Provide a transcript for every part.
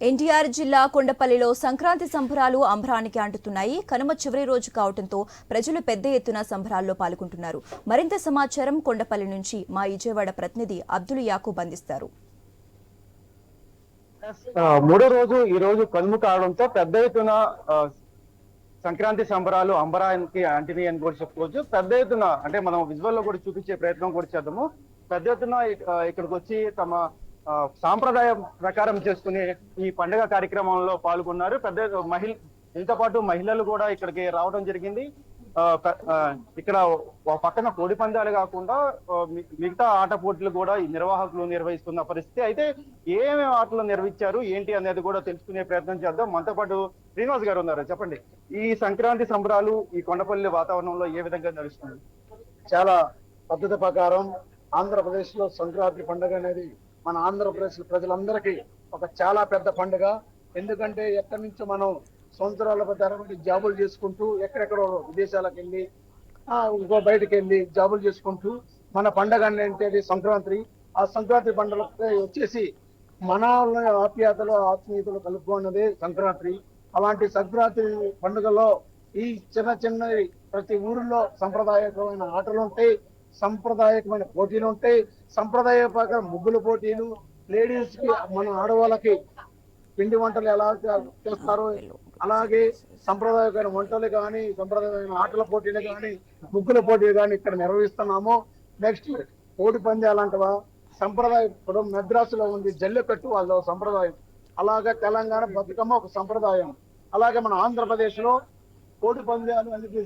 ఎన్టీఆర్ జిల్లా కొండపల్లిలో సంక్రాంతి సంబరాలు అంబరానికి అంటున్నాయి. కనుమ చివరి రోజు కావడంతో ప్రజలు పెద్ద ఎత్తున సంబరాల్లో పాల్గొంటున్నారు. మరింత సమాచారం కొండపల్లి నుంచి మా విజయవాడ ప్రతినిధి అబ్దుల్ యాకూబ్ అందిస్తారు. మూడో రోజు ఈ రోజు కనుమ కావడంతో పెద్ద ఎత్తున సంక్రాంతి సంబరాలు అంబరానికి అంటినాయి అని కూడా చెప్పుకోవచ్చు. పెద్ద ఎత్తున అంటే మనం విజువల్ లో కూడా చూపించే ప్రయత్నం కూడా చేద్దాము. పెద్ద ఎత్తున ఇక్కడికి వచ్చి తమ సాంప్రదాయం ప్రకారం చేసుకునే ఈ పండుగ కార్యక్రమంలో పాల్గొన్నారు. దీంతో పాటు మహిళలు కూడా ఇక్కడికి రావడం జరిగింది. ఇక్కడ పక్కన కోడి పందాలు కాకుండా మిగతా ఆట పోటీలు కూడా ఈ నిర్వాహకులు నిర్వహిస్తున్న పరిస్థితి. అయితే ఏమేమి ఆటలు నిర్వహించారు ఏంటి అనేది కూడా తెలుసుకునే ప్రయత్నం చేద్దాం. మనతో పాటు శ్రీనివాస్ గారు ఉన్నారు. చెప్పండి, ఈ సంక్రాంతి సంబరాలు ఈ కొండపల్లి వాతావరణంలో ఏ విధంగా నడుస్తుంది? చాలా పద్ధతి ప్రకారం ఆంధ్రప్రదేశ్ లో సంక్రాంతి పండుగ అనేది మన ఆంధ్రప్రదేశ్ ప్రజలందరికీ ఒక చాలా పెద్ద పండుగ. ఎందుకంటే ఎక్కడి నుంచో మనం సంవత్సరాల తరబడి జాబులు చేసుకుంటూ ఎక్కడెక్కడో విదేశాలకు వెళ్ళి ఇంకో బయటకు వెళ్ళి జాబులు చేసుకుంటూ మన పండుగ అంటే సంక్రాంతి. ఆ సంక్రాంతి పండుగ వచ్చేసి మన ఆప్యాయతలు ఆత్మీయతలు కలుపుకున్నదే సంక్రాంతి. అలాంటి సంక్రాంతి పండుగలో ఈ చిన్న ప్రతి ఊరిలో సంప్రదాయకమైన ఆటలు ఉంటాయి, సంప్రదాయకమైన పోటీలు ఉంటాయి. సంప్రదాయ ప్రకారం ముగ్గుల పోటీలు, లేడీస్ కి మన ఆడవాళ్ళకి పిండి వంటలు ఎలా చేస్తారో అలాగే సంప్రదాయకమైన వంటలు కానీ, సంప్రదాయమైన ఆటల పోటీలు కానీ, ముగ్గుల పోటీలు కానీ ఇక్కడ నిర్వహిస్తున్నాము. నెక్స్ట్ కోడి పందాలంటవా సంప్రదాయం. ఇప్పుడు మద్రాసులో ఉంది జల్లికట్టు, వాళ్ళ సంప్రదాయం. అలాగే తెలంగాణ బతుకమ్మ ఒక సంప్రదాయం. అలాగే మన ఆంధ్రప్రదేశ్ లో కోడి పందాలు అనేది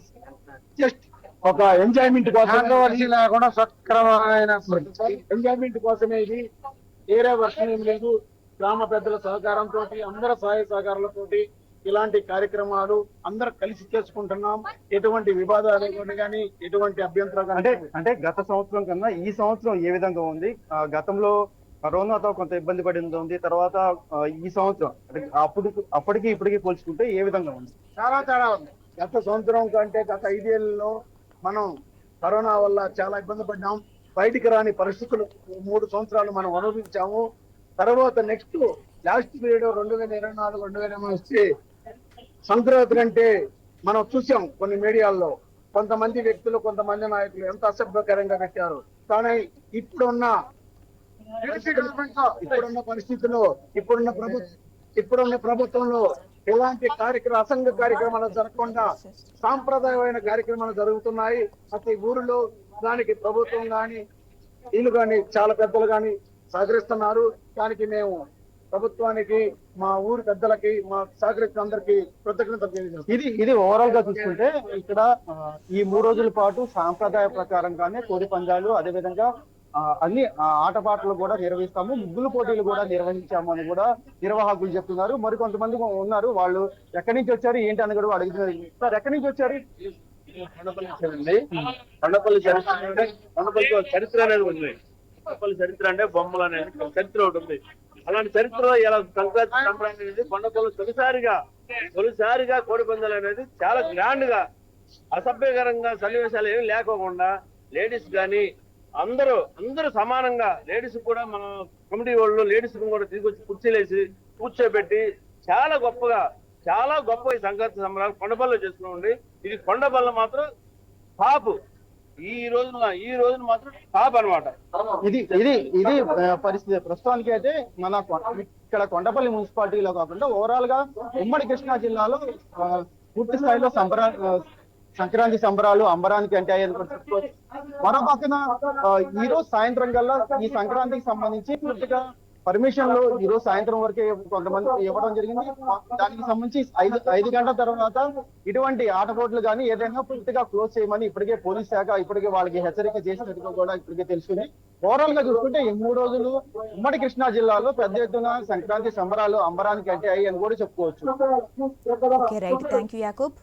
జస్ట్ ఒక ఎంజాయ్మెంట్ కోసం లేకుండా సక్రమమైన ఎంజాయ్మెంట్ కోసమే. ఇది వేరే వర్షం ఏం లేదు. గ్రామ పెద్దల సహకారంతో, అందరి సహాయ సహకారాలతో ఇలాంటి కార్యక్రమాలు అందరూ కలిసి చేసుకుంటున్నాం. ఎటువంటి వివాదాలు కానీ, ఎటువంటి అభ్యంతరాలు అంటే గత సంవత్సరం కన్నా ఈ సంవత్సరం ఏ విధంగా ఉంది? గతంలో కరోనాతో కొంత ఇబ్బంది పడింది ఉంది. తర్వాత ఈ సంవత్సరం అప్పటికి ఇప్పటికి పోల్చుకుంటే ఏ విధంగా ఉంది? చాలా తేడా ఉంది. గత సంవత్సరం కంటే గత 5 ఏళ్లలో మనం కరోనా వల్ల చాలా ఇబ్బంది పడ్డాం. బయటికి రాని పరిస్థితులు 3 సంవత్సరాలు మనం అనుభవించాము. తర్వాత నెక్స్ట్ లాస్ట్ పీరియడ్ 2024, 2025 వచ్చి సంక్రాంతి అంటే మనం చూసాం కొన్ని మీడియాల్లో కొంతమంది వ్యక్తులు, కొంతమంది నాయకులు ఎంత అసభ్యకరంగా పెట్టారు. కానీ ఇప్పుడున్న పరిస్థితుల్లో, ఇప్పుడున్న ప్రభుత్వంలో ఇలాంటి అసంఘ కార్యక్రమాలు జరగకుండా సాంప్రదాయమైన కార్యక్రమాలు జరుగుతున్నాయి. ప్రతి ఊరిలో దానికి ప్రభుత్వం గాని, వీళ్ళు గాని, చాలా పెద్దలు గాని సహకరిస్తున్నారు. దానికి మేము ప్రభుత్వానికి, మా ఊరి పెద్దలకి, మా సహకరించిన అందరికి కృతజ్ఞతలు తెలియజేస్తాం. ఇది ఓవరాల్ గా చూసుకుంటే ఇక్కడ ఈ 3 రోజుల పాటు సాంప్రదాయ ప్రకారంగానే కోడి పందాలు, అదేవిధంగా అన్ని ఆటపాటలు కూడా నిర్వహిస్తాము, ముగ్గులు పోటీలు కూడా నిర్వహించాము అని కూడా నిర్వాహకులు చెప్తున్నారు. మరి కొంతమంది ఉన్నారు, వాళ్ళు ఎక్కడి నుంచి వచ్చారు ఏంటి అని కూడా అడుగుతున్నారు. సార్, ఎక్కడి నుంచి వచ్చారు? కొండపల్లి చరిత్ర అనేది ఉంది. కొండపల్లి చరిత్ర అంటే బొమ్మలు అనేది చరిత్ర ఒకటి ఉంది. అలాంటి చరిత్రలో ఇలా సంక్రాంతి సంక్రాంతి అనేది కొండపల్లి తొలిసారిగా కోడి పందాలు అనేది చాలా గ్రాండ్ గా, అసభ్యకరంగా సన్నివేశాలు ఏమి లేకోకుండా లేడీస్ గాని అందరూ సమానంగా, లేడీస్ కూడా మన కమిటీ వాళ్ళు లేడీస్ కూడా తీసుకొచ్చి కుర్చీలేసి కూర్చోబెట్టి చాలా గొప్ప ఈ సంక్రాంతి సంబరాలు కొండపల్లిలో చేసుకున్నామండి. ఇది కొండపల్లి మాత్రం టాప్. ఈ రోజున మాత్రం టాప్ అనమాట. ఇది పరిస్థితి. ప్రస్తుతానికి అయితే మన ఇక్కడ కొండపల్లి మున్సిపాలిటీలో కాకుండా ఓవరాల్ గా ఉమ్మడి కృష్ణా జిల్లాలో పూర్తి స్థాయిలో సంక్రాంతి సంబరాలు అంబరానికి అంటాయని కూడా చెప్పుకోవచ్చు. మరో పక్కన ఈ రోజు సాయంత్రం కల్లా ఈ సంక్రాంతికి సంబంధించి పూర్తిగా పర్మిషన్లు ఈ రోజు సాయంత్రం వరకే కొంతమంది ఇవ్వడం జరిగింది. దానికి సంబంధించి 5 గంటల తర్వాత ఇటువంటి ఆటపోట్లు కానీ ఏదైనా పూర్తిగా క్లోజ్ చేయమని ఇప్పటికే పోలీస్ శాఖ వాళ్ళకి హెచ్చరిక చేసినట్టుగా కూడా ఇప్పటికే తెలుసుకుంది. ఓవరాల్ గా చూసుకుంటే ఈ 3 రోజులు ఉమ్మడి కృష్ణా జిల్లాలో పెద్ద ఎత్తున సంక్రాంతి సంబరాలు అంబరానికి అంటాయి అని కూడా చెప్పుకోవచ్చు. Thank you Yakub.